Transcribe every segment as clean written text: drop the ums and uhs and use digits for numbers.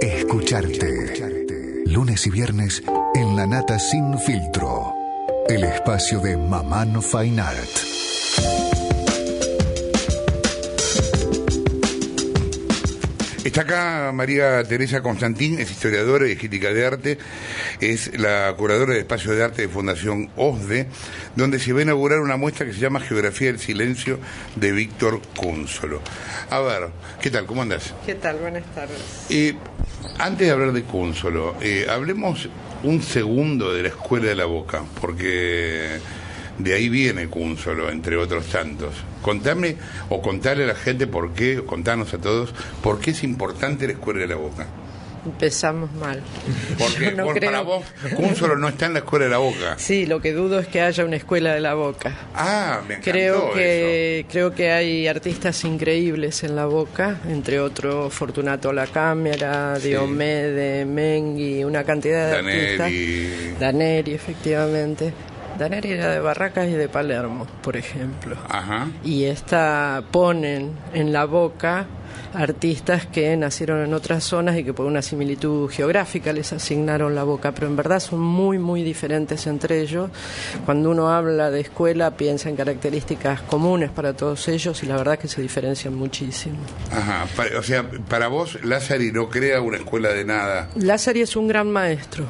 Escucharte. Lunes y viernes en La Nata Sin Filtro. El espacio de Mamán Fine Art. Está acá María Teresa Constantín, es historiadora y crítica de arte, es la curadora de Espacio de Arte de Fundación OSDE, donde se va a inaugurar una muestra que se llama Geografía del Silencio de Víctor Cúnsolo. A ver, ¿qué tal? ¿Cómo andás? ¿Qué tal? Buenas tardes. Antes de hablar de Cúnsolo, hablemos un segundo de la Escuela de la Boca, porque de ahí viene Cúnsolo, entre otros tantos. Contame o contale a la gente por qué, contanos a todos, por qué es importante la Escuela de la Boca. Empezamos mal. Porque para vos, Cúnsolo no está en la Escuela de la Boca. Sí, lo que dudo es que haya una Escuela de la Boca. Ah, me encantó Creo que hay artistas increíbles en la Boca, entre otros Fortunato La Cámara, Sí. Diomede, Mengui, una cantidad de artistas. Daneri, efectivamente. Daneri era de Barracas y de Palermo, por ejemplo. Ajá. Y ponen en la Boca artistas que nacieron en otras zonas y que por una similitud geográfica les asignaron la Boca, pero en verdad son muy, muy diferentes entre ellos. Cuando uno habla de escuela piensa en características comunes para todos ellos y la verdad es que se diferencian muchísimo. Ajá, o sea, para vos Lázari no crea una escuela de nada. Lázari es un gran maestro.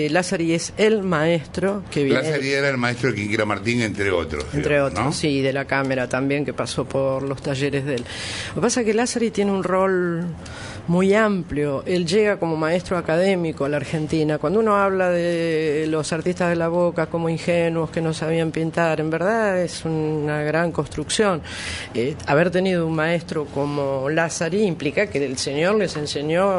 Lázari es el maestro que viene. Lázari era el maestro de Quinquela Martín, entre otros. Entre digamos, otros, ¿no? sí, de La Cámara también, que pasó por los talleres de él. Lo que pasa es que Lázari tiene un rol muy amplio. Él llega como maestro académico a la Argentina. Cuando uno habla de los artistas de la Boca como ingenuos que no sabían pintar, en verdad es una gran construcción. Haber tenido un maestro como Lázari implica que el señor les enseñó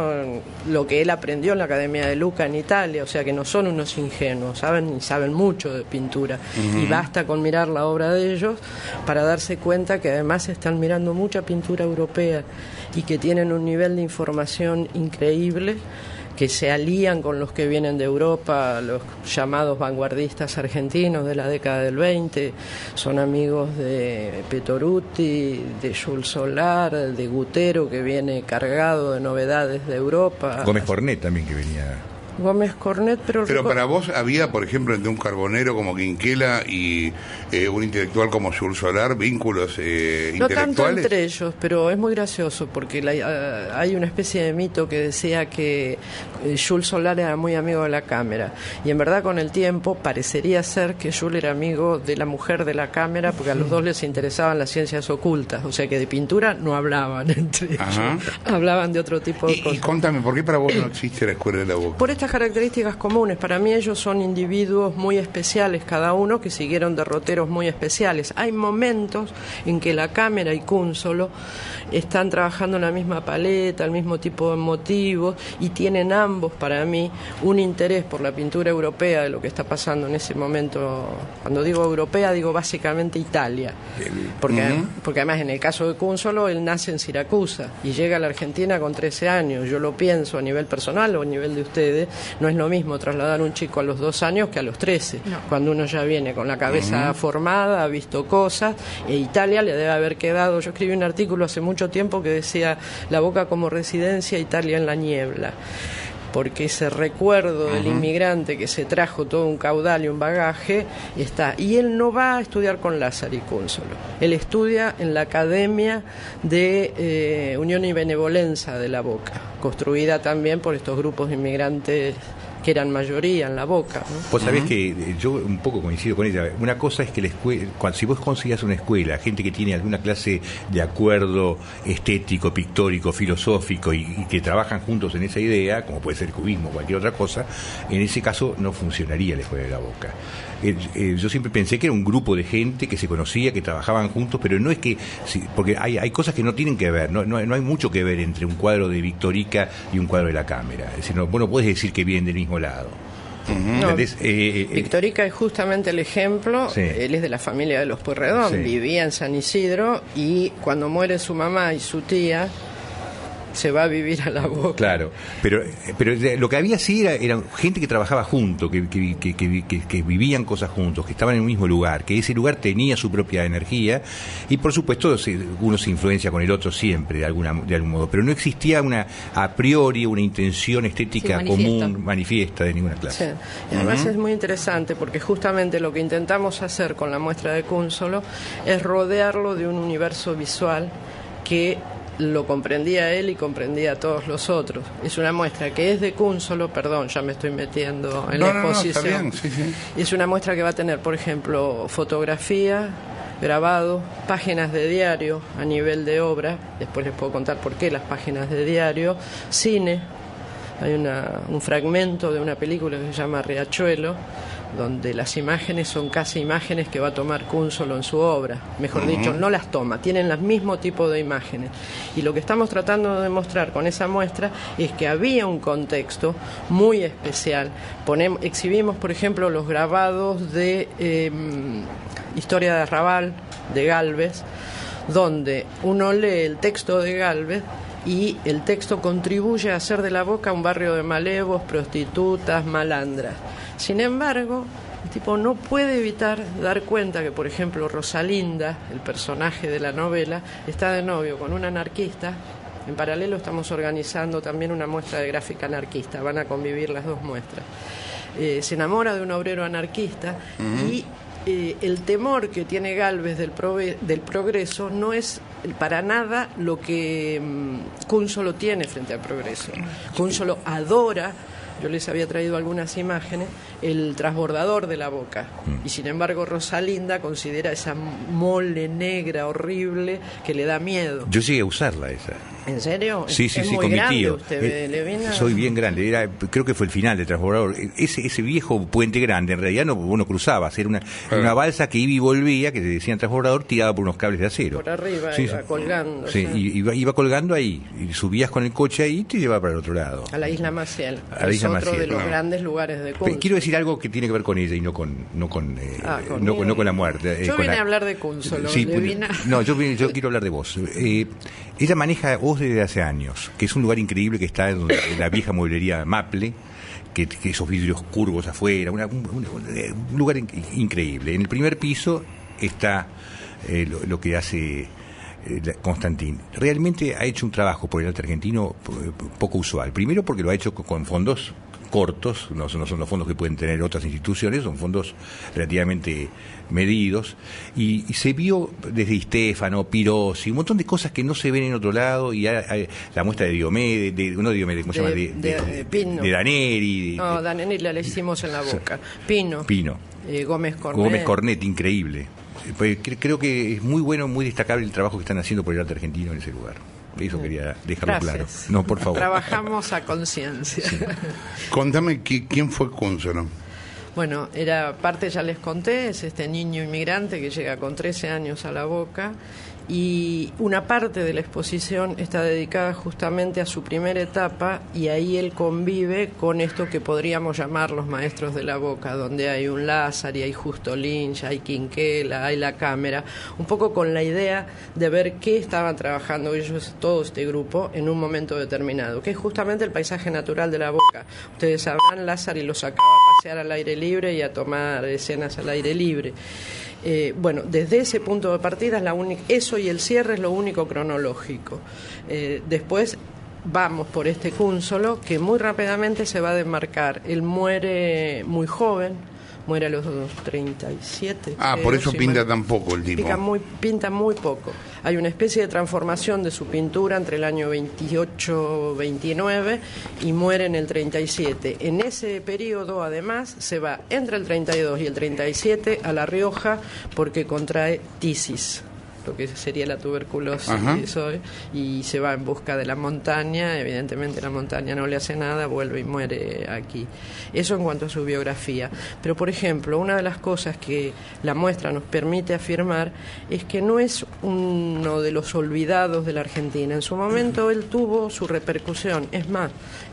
lo que él aprendió en la Academia de Lucca en Italia, o sea que no son unos ingenuos, saben mucho de pintura. Uh-huh. Y basta con mirar la obra de ellos para darse cuenta que además están mirando mucha pintura europea y que tienen un nivel de información increíble, que se alían con los que vienen de Europa, los llamados vanguardistas argentinos de la década del 20, son amigos de Petoruti, de Jules Solar, de Gutero, que viene cargado de novedades de Europa. Gómez Cornet también, que venía... Gómez Cornet, pero para vos había, por ejemplo, entre un carbonero como Quinquela y un intelectual como Jules Solar, vínculos intelectuales. No tanto entre ellos, pero es muy gracioso porque hay una especie de mito que decía que Jules Solar era muy amigo de La Cámara, y en verdad con el tiempo parecería ser que Jules era amigo de la mujer de La Cámara, porque a los dos les interesaban las ciencias ocultas, o sea que de pintura no hablaban entre ellos, hablaban de otro tipo de cosas. Y contame, ¿por qué para vos no existe la Escuela de la Boca? Por estas características comunes. Para mí ellos son individuos muy especiales, cada uno, que siguieron derroteros muy especiales. Hay momentos en que La Cámara y Cúnsolo están trabajando en la misma paleta, el mismo tipo de motivos, y tienen ambos, para mí, un interés por la pintura europea de lo que está pasando en ese momento. Cuando digo europea, digo básicamente Italia, porque además en el caso de Cúnsolo, él nace en Siracusa y llega a la Argentina con 13 años. Yo lo pienso a nivel personal o a nivel de ustedes, no es lo mismo trasladar a un chico a los 2 años que a los 13, cuando uno ya viene con la cabeza formada, ha visto cosas, e Italia le debe haber quedado. Yo escribí un artículo hace mucho tiempo que decía La Boca como residencia, Italia en la niebla, porque ese recuerdo del inmigrante que se trajo todo un caudal y un bagaje está. Y él no va a estudiar con Lázari Cúnsolo, él estudia en la Academia de Unión y Benevolencia de La Boca, construida también por estos grupos de inmigrantes que eran mayoría en La Boca, ¿no? Vos sabés que yo un poco coincido con ella. Una cosa es que la escuela, si vos consigas una escuela, gente que tiene alguna clase de acuerdo estético, pictórico, filosófico y que trabajan juntos en esa idea, como puede ser cubismo o cualquier otra cosa, en ese caso no funcionaría la Escuela de la Boca. Yo siempre pensé que era un grupo de gente que se conocía, que trabajaban juntos, pero no es que... porque hay cosas que no tienen que ver, no hay mucho que ver entre un cuadro de Victorica y un cuadro de La Cámara. Es decir, vos no podés decir que vienen del mismo lado. No, Victorica es justamente el ejemplo. Él es de la familia de los Pueyrredón, vivía en San Isidro, y cuando muere su mamá y su tía, se va a vivir a la Boca. Claro, pero lo que había sí era gente que trabajaba junto, que vivían cosas juntos, que estaban en un mismo lugar, que ese lugar tenía su propia energía y por supuesto uno se influencia con el otro siempre de algún modo, pero no existía a priori una intención estética común, manifiesta de ninguna clase. Sí. Y además es muy interesante porque justamente lo que intentamos hacer con la muestra de Cúnsolo es rodearlo de un universo visual que lo comprendía él y comprendía a todos los otros. Es una muestra que es de Cúnsolo, perdón, ya me estoy metiendo en la exposición. Está bien, sí. Es una muestra que va a tener, por ejemplo, fotografía, grabado, páginas de diario a nivel de obra, después les puedo contar por qué las páginas de diario, cine, hay un fragmento de una película que se llama Riachuelo, donde las imágenes son casi imágenes que va a tomar Cúnsolo en su obra. Mejor dicho, no las toma, tienen el mismo tipo de imágenes. Y lo que estamos tratando de demostrar con esa muestra es que había un contexto muy especial. Exhibimos, por ejemplo, los grabados de Historia de Arrabal, de Gálvez, donde uno lee el texto de Gálvez y el texto contribuye a hacer de La Boca un barrio de malevos, prostitutas, malandras. Sin embargo, el tipo no puede evitar dar cuenta que, por ejemplo, Rosalinda, el personaje de la novela, está de novio con un anarquista. En paralelo estamos organizando también una muestra de gráfica anarquista, van a convivir las dos muestras. Se enamora de un obrero anarquista y el temor que tiene Gálvez del progreso no es para nada lo que Cúnsolo tiene frente al progreso. Cúnsolo adora, yo les había traído algunas imágenes, el transbordador de La Boca. Y sin embargo Rosalinda considera esa mole negra horrible que le da miedo. Yo llegué a usarla esa. ¿En serio? Sí, es muy con grande mi tío. Usted, Levina. Soy bien grande. Creo que fue el final del transbordador. Ese viejo puente grande, en realidad uno cruzaba. Era una balsa que iba y volvía, que se decían transbordador, tirada por unos cables de acero. Por arriba, iba colgando. Sí, iba colgando ahí. Y subías con el coche ahí y te llevaba para el otro lado. A la Isla Maciel. A la Isla Maciel. Otro de los grandes lugares de Cúnsolo. Quiero decir algo que tiene que ver con ella y no con la muerte. Yo vine a hablar de Cúnsolo. Sí, no, yo quiero hablar de vos. Ella maneja Oz desde hace años, que es un lugar increíble que está en la vieja mueblería Maple, que esos vidrios curvos afuera, un lugar increíble. En el primer piso está lo que hace Constantín. Realmente ha hecho un trabajo por el arte argentino poco usual. Primero porque lo ha hecho con fondos cortos, no son los fondos que pueden tener otras instituciones, son fondos relativamente medidos, y se vio desde Stefano, Pirossi, un montón de cosas que no se ven en otro lado, y la muestra de Diomedes, ¿cómo se llama? De Daneri. No, Daneri la hicimos en La Boca. Pino. Gómez Cornet, increíble. Pues creo que es muy bueno, muy destacable el trabajo que están haciendo por el arte argentino en ese lugar. Eso quería dejarlo claro. No, por favor. Trabajamos a conciencia. Sí. Contame quién fue Cúnsolo. Bueno, ya les conté, es este niño inmigrante que llega con 13 años a La Boca, y una parte de la exposición está dedicada justamente a su primera etapa, y ahí él convive con esto que podríamos llamar los maestros de La Boca, donde hay un Lázari, hay Justo Lynch, hay Quinquela, hay La Cámara, un poco con la idea de ver qué estaban trabajando ellos, todo este grupo, en un momento determinado, que es justamente el paisaje natural de La Boca. Ustedes sabrán, Lázari lo sacaba a pasear al aire libre y a tomar escenas al aire libre. Bueno, desde ese punto de partida eso y el cierre es lo único cronológico. Después vamos por este Cúnsolo que muy rápidamente se va a demarcar. Él muere muy joven, muere a los 37. Por eso pinta tan poco el tipo. Pinta muy poco. Hay una especie de transformación de su pintura entre el año 28-29 y muere en el 37. En ese periodo, además, se va entre el 32 y el 37 a La Rioja porque contrae tisis, lo que sería la tuberculosis hoy, y se va en busca de la montaña. Evidentemente la montaña no le hace nada, vuelve y muere aquí. Eso en cuanto a su biografía. Pero, por ejemplo, una de las cosas que la muestra nos permite afirmar es que no es uno de los olvidados de la Argentina. En su momento él tuvo su repercusión. Es más,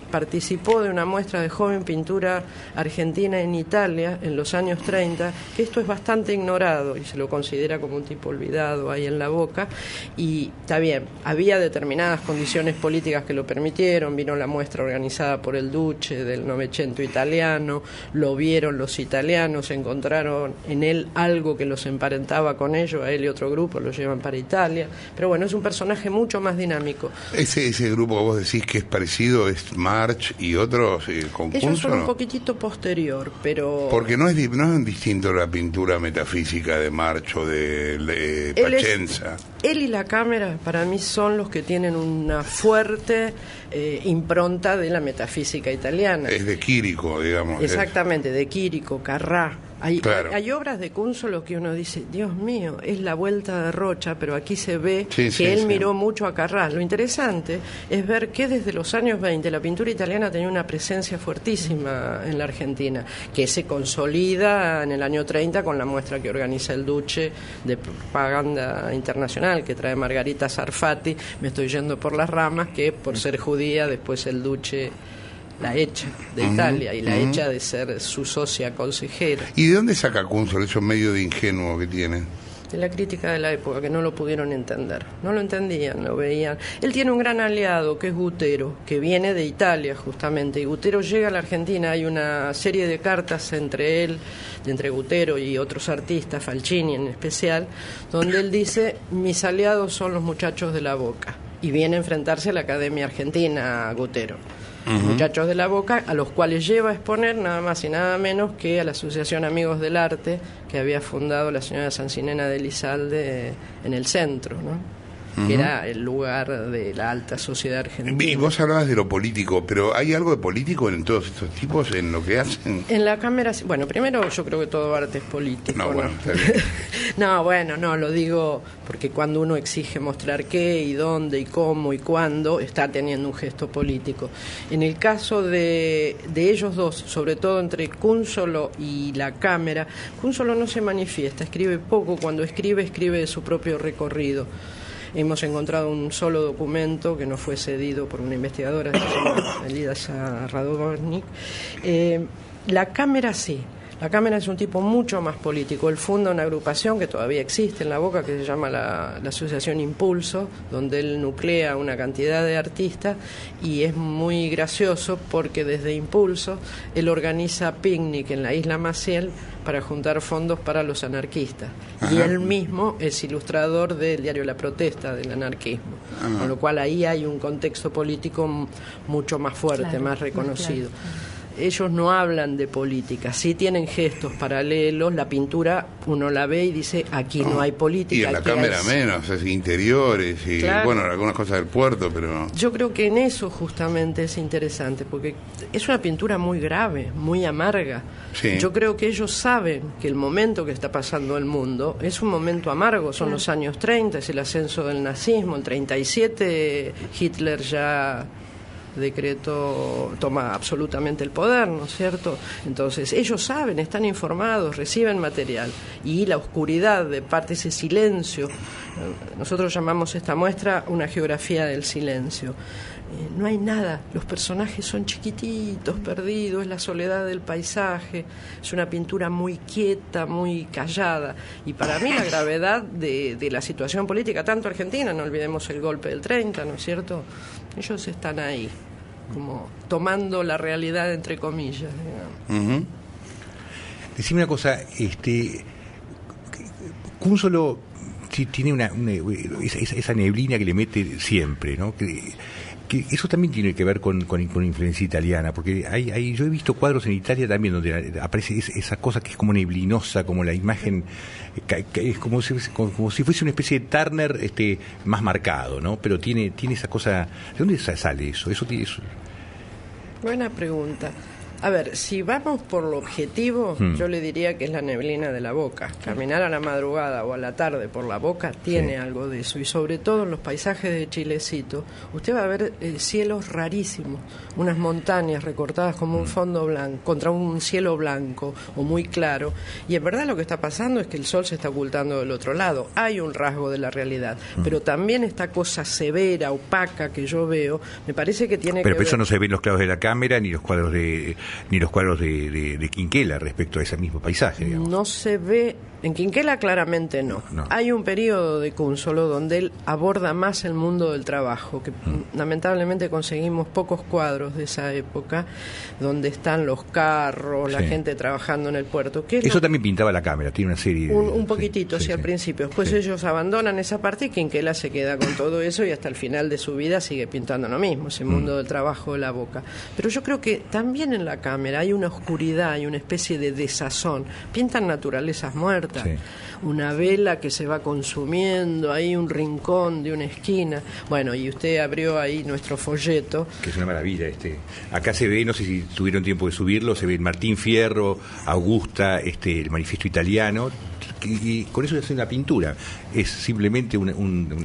participó de una muestra de joven pintura argentina en Italia en los años 30, que esto es bastante ignorado y se lo considera como un tipo olvidado ahí ahí en la Boca, y está bien, había determinadas condiciones políticas que lo permitieron, vino la muestra organizada por el Duce del Novecento italiano, lo vieron los italianos, encontraron en él algo que los emparentaba con ellos, a él y otro grupo lo llevan para Italia, pero bueno, es un personaje mucho más dinámico. Ese grupo que vos decís que es parecido, es March y otros con Ellos son ¿no? un poquitito posterior, pero... Porque no es distinto la pintura metafísica de March o de Pacenza. Él y la cámara, para mí, son los que tienen una fuerte impronta de la metafísica italiana. Es de Quirico, digamos. Exactamente, de Quirico, Carrà. Claro. Hay obras de Cúnzolo que uno dice, Dios mío, es la vuelta de Rocha, pero aquí se ve que él miró mucho a Carrà. Lo interesante es ver que desde los años 20 la pintura italiana tenía una presencia fuertísima en la Argentina, que se consolida en el año 30 con la muestra que organiza el Duce de propaganda internacional, que trae Margarita Sarfati. Me estoy yendo por las ramas, que por ser judía después el Duce la echa de Italia y la echa de ser su socia consejera. ¿Y de dónde saca Cúnzolo esos medios de ingenuo que tiene? De la crítica de la época, que no lo pudieron entender, no lo entendían, lo veían. Él tiene un gran aliado, que es Gutero, que viene de Italia justamente, y Gutero llega a la Argentina, hay una serie de cartas entre él, entre Gutero y otros artistas, Falcini en especial, donde él dice, mis aliados son los muchachos de la Boca, y viene a enfrentarse a la Academia Argentina, Gutero. Muchachos de la Boca, a los cuales lleva a exponer nada más y nada menos que a la Asociación Amigos del Arte que había fundado la señora Sancinena de Elizalde en el centro, ¿no? Que era el lugar de la alta sociedad argentina. Y vos hablabas de lo político, pero ¿hay algo de político en todos estos tipos, en lo que hacen? En la cámara, bueno, primero yo creo que todo arte es político. No, bueno, está bien. No, bueno, no, lo digo porque cuando uno exige mostrar qué y dónde y cómo y cuándo, está teniendo un gesto político. En el caso de ellos dos, sobre todo entre Cúnzolo y la cámara, Cúnzolo no se manifiesta, escribe poco, cuando escribe de su propio recorrido. Hemos encontrado un solo documento que no fue cedido por una investigadora, Elida Radovnik. La cámara sí. La cámara es un tipo mucho más político. Él funda una agrupación que todavía existe en La Boca, que se llama la Asociación Impulso, donde él nuclea una cantidad de artistas, y es muy gracioso porque desde Impulso él organiza picnic en la isla Maciel para juntar fondos para los anarquistas. Ajá. Y él mismo es ilustrador del diario La Protesta, del anarquismo. Ajá. Con lo cual ahí hay un contexto político mucho más fuerte, claro, más reconocido. Claro. Ellos no hablan de política, sí tienen gestos paralelos, la pintura uno la ve y dice, aquí no hay política. Y en la cámara menos, es interiores y claro, bueno, algunas cosas del puerto, pero... Yo creo que en eso justamente es interesante, porque es una pintura muy grave, muy amarga. Sí. Yo creo que ellos saben que el momento que está pasando el mundo es un momento amargo, son los años 30, es el ascenso del nazismo, el 37 Hitler ya... toma absolutamente el poder, ¿no es cierto? Entonces ellos saben, están informados, reciben material, y la oscuridad de parte, ese silencio, nosotros llamamos esta muestra una geografía del silencio. No hay nada, los personajes son chiquititos, perdidos, es la soledad del paisaje, es una pintura muy quieta, muy callada, y para mí la gravedad de la situación política, tanto argentina, no olvidemos el golpe del 30, ¿no es cierto? Ellos están ahí, como tomando la realidad entre comillas, digamos. Decime una cosa, Cúnzolo tiene esa neblina que le mete siempre, ¿no? Que eso también tiene que ver con influencia italiana, porque yo he visto cuadros en Italia también donde aparece esa cosa que es como neblinosa, como la imagen, que es como si fuese una especie de Turner más marcado, ¿no? Pero tiene esa cosa. ¿De dónde sale eso? Buena pregunta. A ver, si vamos por lo objetivo, yo le diría que es la neblina de La Boca. Caminar a la madrugada o a la tarde por La Boca tiene algo de eso. Y sobre todo en los paisajes de Chilecito, usted va a ver cielos rarísimos, unas montañas recortadas como un fondo blanco, contra un cielo blanco o muy claro. Y en verdad lo que está pasando es que el sol se está ocultando del otro lado. Hay un rasgo de la realidad. Pero también esta cosa severa, opaca que yo veo, me parece que tiene que ver... Pero eso no se ve en los cuadros de la cámara ni los cuadros de Quinquela respecto a ese mismo paisaje, digamos. No se ve En Quinquela claramente no. Hay un periodo de Cúnzolo donde él aborda más el mundo del trabajo, que lamentablemente conseguimos pocos cuadros de esa época, donde están los carros, la gente trabajando en el puerto. Eso también pintaba la cámara, tiene una serie... Un poquitito, al principio. Después ellos abandonan esa parte y Quinquela se queda con todo eso y hasta el final de su vida sigue pintando lo mismo, ese mundo del trabajo de la boca. Pero yo creo que también en la cámara hay una oscuridad, hay una especie de desazón. Pintan naturalezas muertas. Sí. Una vela que se va consumiendo, ahí un rincón de una esquina. Bueno, y usted abrió ahí nuestro folleto. Que es una maravilla Acá se ve, no sé si tuvieron tiempo de subirlo, se ve Martín Fierro, Augusta, el manifiesto italiano, y con eso hace una pintura. Es simplemente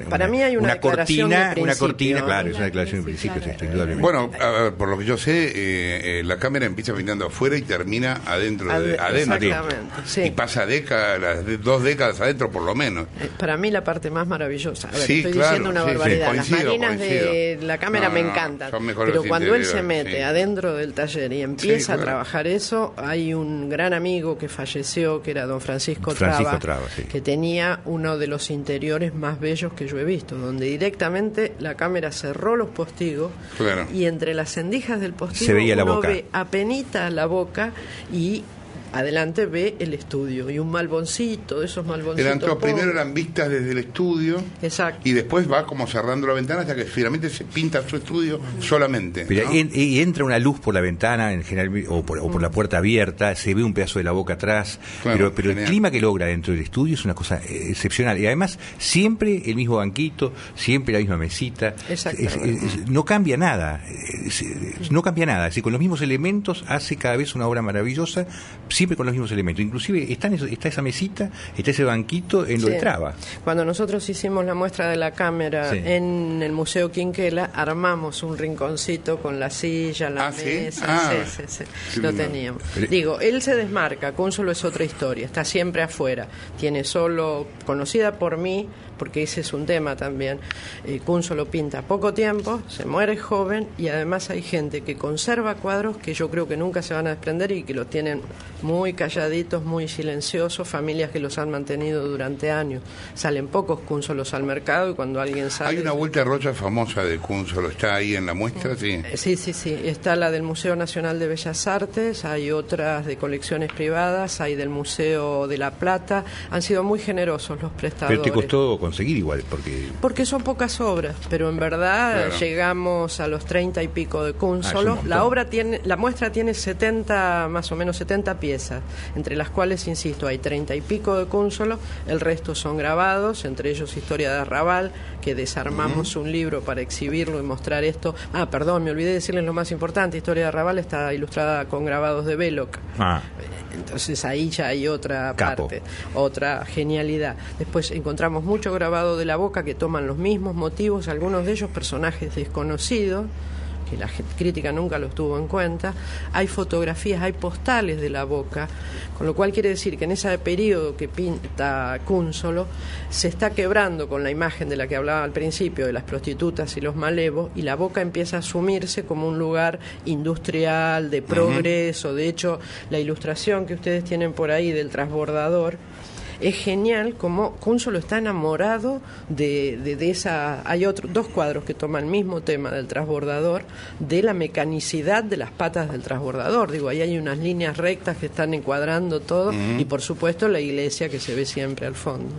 para mí hay una cortina, claro, es una declaración de principios, indudablemente. Bueno, por lo que yo sé, la cámara empieza pintando afuera y termina adentro. Exactamente, sí. Y pasa décadas, 2 décadas adentro por lo menos. Para mí la parte más maravillosa. A ver, sí, estoy claro, diciendo una barbaridad. Coincido, las marinas de la cámara me encantan. Pero cuando él se mete adentro del taller y empieza a trabajar eso, hay un gran amigo que falleció, que era don Francisco Traba, que tenía uno de los interiores más bellos que yo he visto, donde directamente la cámara cerró los postigos y entre las endijas del postigo se veía uno ve apenita la boca y adelante ve el estudio y un malboncito, de esos malboncitos. Primero eran vistas desde el estudio. Exacto. Y después va como cerrando la ventana hasta que finalmente se pinta su estudio solamente. Pero y entra una luz por la ventana en general o por la puerta abierta, se ve un pedazo de la boca atrás, pero el clima que logra dentro del estudio es una cosa excepcional. Y además siempre el mismo banquito, siempre la misma mesita. No cambia nada. No cambia nada. Con los mismos elementos hace cada vez una obra maravillosa. Siempre con los mismos elementos, inclusive está esa mesita, está ese banquito en lo de Traba. Cuando nosotros hicimos la muestra de la cámara en el Museo Quinquela, armamos un rinconcito con la silla, la mesa, lo teníamos. Digo, él se desmarca, Cúnzolo es otra historia, está siempre afuera, tiene solo, conocida por mí, porque ese es un tema también, Cúnzolo pinta poco tiempo, se muere joven y además hay gente que conserva cuadros que yo creo que nunca se van a desprender y que los tienen muy calladitos, muy silenciosos, familias que los han mantenido durante años. Salen pocos Cúnzolos al mercado y cuando alguien sale... Hay una vuelta de rocha famosa de Cúnzolo, ¿está ahí en la muestra? Sí, está la del Museo Nacional de Bellas Artes, hay otras de colecciones privadas, hay del Museo de La Plata, han sido muy generosos los prestadores. Pero te costó conseguir igual, porque son pocas obras, pero en verdad llegamos a los 30 y pico de Cúnzolo. La muestra tiene 70, más o menos 70 piezas, entre las cuales, insisto, hay 30 y pico de Cúnzolo, el resto son grabados, entre ellos Historia de Arrabal, que desarmamos un libro para exhibirlo y mostrar esto. Me olvidé decirles lo más importante, Historia de Arrabal está ilustrada con grabados de Belloc. Entonces ahí ya hay otra parte, otra genialidad. Después encontramos mucho grabado de la boca que toman los mismos motivos, algunos de ellos personajes desconocidos, que la crítica nunca los tuvo en cuenta. Hay fotografías, hay postales de la boca, con lo cual quiere decir que en ese periodo que pinta Cúnzolo se está quebrando con la imagen de la que hablaba al principio, de las prostitutas y los malevos, y la boca empieza a asumirse como un lugar industrial, de progreso. De hecho, la ilustración que ustedes tienen por ahí del transbordador es genial, como Cúnzolo está enamorado de esa... Hay dos cuadros que toman el mismo tema del transbordador, de la mecanicidad de las patas del transbordador. Digo, ahí hay unas líneas rectas que están encuadrando todo, y por supuesto la iglesia que se ve siempre al fondo.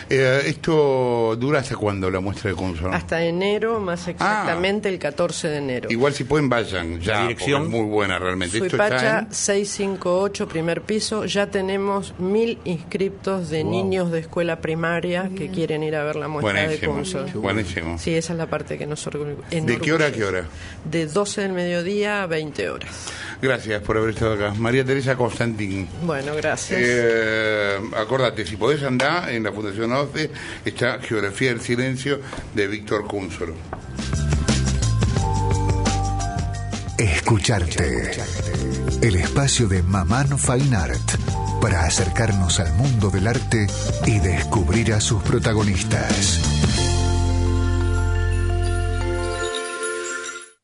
¿Esto dura hasta cuándo la muestra de Cúnzolo? Hasta enero, más exactamente el 14 de enero. Igual si pueden vayan, ya, la dirección es muy buena realmente. Suipacha 658, primer piso, ya tenemos 1000 inscriptos de niños de escuela primaria que quieren ir a ver la muestra de Cúnzolo. Buenísimo. Sí, esa es la parte que nos enorgullece. ¿De qué hora a qué hora? De 12 del mediodía a 20 horas. Gracias por haber estado acá. María Teresa Constantín. Bueno, gracias. Acordate, si podés andar en la Fundación OSDE, está Geografía del Silencio de Víctor Cúnzolo. Escucharte. El espacio de Mamán Fine Art para acercarnos al mundo del arte y descubrir a sus protagonistas.